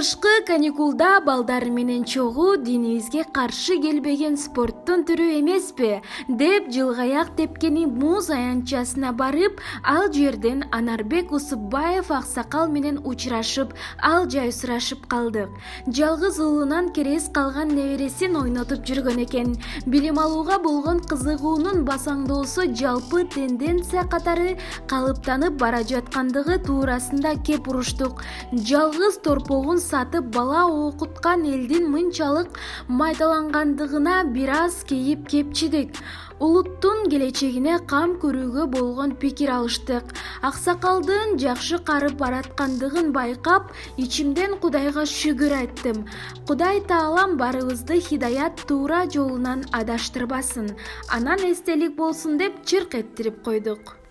Кышкы каникулда балдар менен чогуу динибизге каршы келбеген спорттун түрү эмеспи деп жылгаяк тепкени муз аянтчасына барып, ал жерден Анарбек Усупбаев аксакал менен учурашып, ал жай сурашып калдык. Жалгыз уулунан керес калган небересин ойнотуп жүргөн экен. Билим алууга болгон кызыгуунун басаңдоосу жалпы тенденция катары калыптанып бара жаткандыгы туурасында кеп уруштук. Жалгыз торпогун сатып бала окуткан элдин мынчалык майдалангандыгына бир аз кейип кепчидик. Улуттун келечегине кам көрүүгө болгон пикир алыштык. Аксакалдын жакшы карып бараткандыгын байкап, ичимден Кудайга шүгүр айттым. Кудай Таалам барыбызды хидаят туура жолунан адаштырбасын. Анан эстелик болсун деп чырк эттирип койдук.